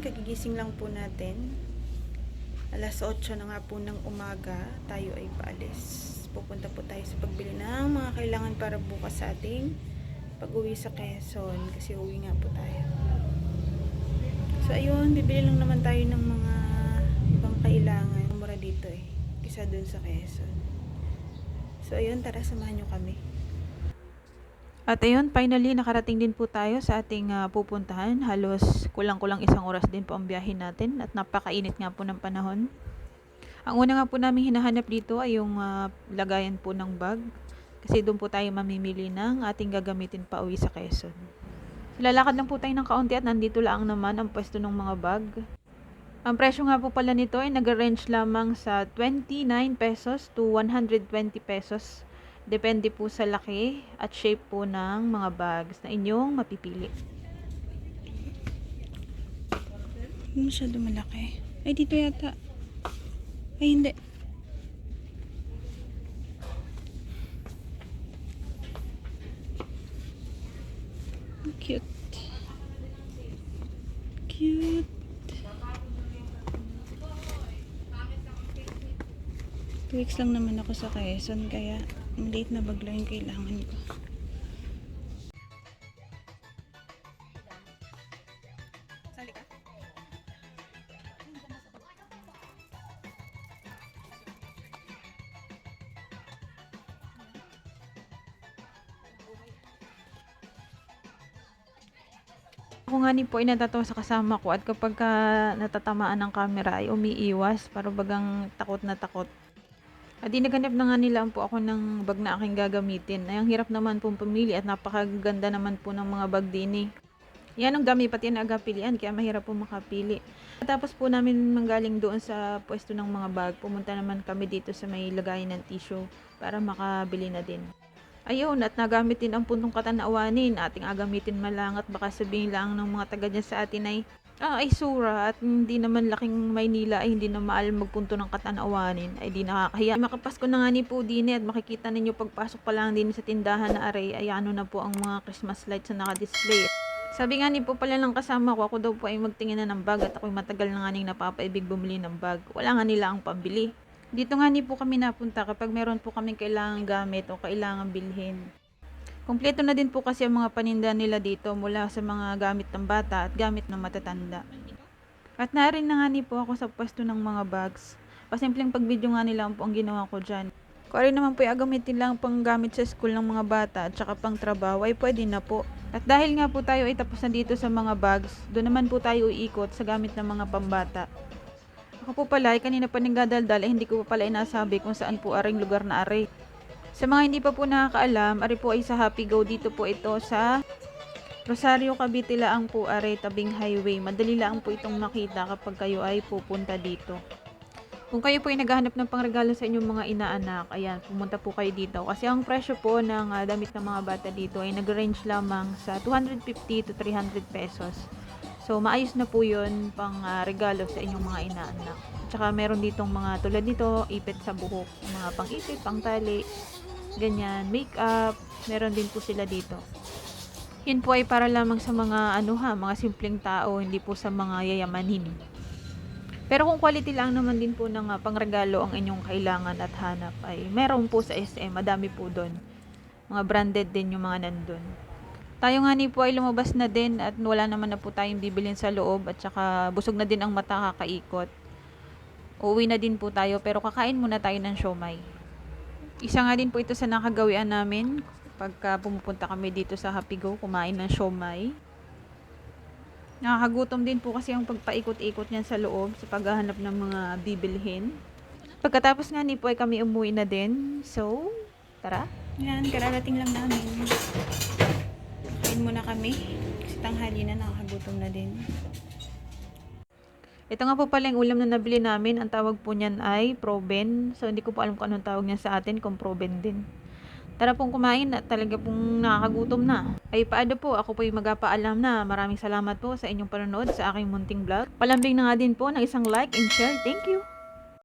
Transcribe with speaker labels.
Speaker 1: kagigising lang po natin. Alas 8 na nga po ng umaga, tayo ay paalis. Pupunta po tayo sa pagbili ng mga kailangan para bukas sa ating pag-uwi sa Quezon. Kasi uwi nga po tayo. So ayun, bibili lang naman tayo ng mga ibang kailangan. Mura dito eh, kisa dun sa Quezon. So ayun, tara samahan nyo kami. At ayun, finally nakarating din po tayo sa ating pupuntahan. Halos kulang-kulang 1 oras din po ang biyahe natin at napakainit nga po ng panahon. Ang una nga po namin hinahanap dito ay yung lagayan po ng bag. Kasi doon po tayo mamimili ng ating gagamitin pa uwi sa Quezon. Lalakad lang po tayo ng kaunti at nandito lang naman ang pwesto ng mga bag. Ang presyo nga po pala nito ay nag-range lamang sa 29 pesos to 120 pesos. Depende po sa laki at shape po ng mga bags na inyong mapipili. Masyado malaki. Ay, dito yata. Ay, hindi. Cute. Cute. 2 weeks lang naman ako sa Quezon, kaya maliit na bag lang yung kailangan ko. Sali ka? Ako nga ni po ay natatawa sa kasama ko at kapag natatamaan ng camera ay umiiwas para bagang takot na takot. At naghanap na nga nila po ako ng bag na aking gagamitin. Ay ang hirap naman pong pumili at napakaganda naman po ng mga bag din eh. Yan ang dami pati na agapilian kaya mahirap po makapili. Tapos po namin manggaling doon sa pwesto ng mga bag, pumunta naman kami dito sa may lagayan ng tissue para makabili na din. Ayun, at nagamit din ang puntong katanawanin. Ating agamitin malang at baka sabihin lang ng mga taga dyan sa atin ay sura at hindi naman laking Maynila ay hindi na maalam magpunto ng katanawanin ay di nakakahiya. Makapasko na nga ni po din at makikita ninyo pagpasok pa lang din sa tindahan na aray ay ano na po ang mga Christmas lights na naka-display. Sabi nga ni po pala ng kasama ko, ako daw po ay magtingin na ng bag at ako'y matagal na nga ning napapaibig bumili ng bag. Wala nga nila ang pambili. Dito nga ni po kami napunta kapag meron po kaming kailangang gamit o kailangang bilhin. Kompleto na din po kasi ang mga paninda nila dito mula sa mga gamit ng bata at gamit ng matatanda. At narin na nga ni po ako sa pwesto ng mga bags. Pasimpleng pag-video nga nila po ang ginawa ko dyan. Kung rin naman po ay agamitin lang pang gamit sa school ng mga bata at saka pang trabaho ay pwede na po. At dahil nga po tayo ay tapos na dito sa mga bags, doon naman po tayo iikot sa gamit ng mga pambata. Ako po pala ay kanina pa nagdadaldal ay hindi ko pa pala inasabi kung saan po aring lugar na aray. Sa mga hindi pa po nakakaalam, ari po ay sa Happy Go. Dito po ito sa Rosario, Cavite laang po aray, tabing highway. Madali lang po itong makita kapag kayo ay pupunta dito. Kung kayo po ay naghahanap ng pangregalo sa inyong mga inaanak, ayan, pumunta po kayo dito. Kasi ang presyo po ng damit ng mga bata dito ay nag-range lamang sa 250 to 300 pesos. So, maayos na po yun pang regalo sa inyong mga inaanak. Tsaka meron ditong mga tulad nito, ipit sa buhok, mga pang-ipit, pang-tali, ganyan, makeup, meron din po sila dito. Yun po ay para lamang sa mga mga simpleng tao, hindi po sa mga yayamanin. Pero kung quality lang naman din po ng pangregalo ang inyong kailangan at hanap ay meron po sa SM, madami po doon. Mga branded din yung mga nandun. Tayo nga ni po ay lumabas na din at wala naman na po tayong bibilin sa loob at saka busog na din ang mata kakaikot. Uuwi na din po tayo pero kakain muna tayo ng siomai. Isa nga din po ito sa nakagawian namin pagka pumupunta kami dito sa Happy Go, kumain ng siomai. Nakakagutom din po kasi ang pagpaikot-ikot niyan sa loob sa paghahanap ng mga bibilhin. Pagkatapos nga ni po ay kami umuwi na din. So, tara. Yan, kararating lang namin. Kain muna kami. Kasi tanghali na, nakakagutom na din. Ito nga po pala yung ulam na nabili namin. Ang tawag po niyan ay proben. So, hindi ko po alam kung anong tawag niyan sa atin, kung proben din. Tara pong kumain at talaga pong nakakagutom na. Ay paano po, ako po yung magpapaalam na. Maraming salamat po sa inyong panonood sa aking munting vlog. Palambing na nga din po ng isang like and share. Thank you!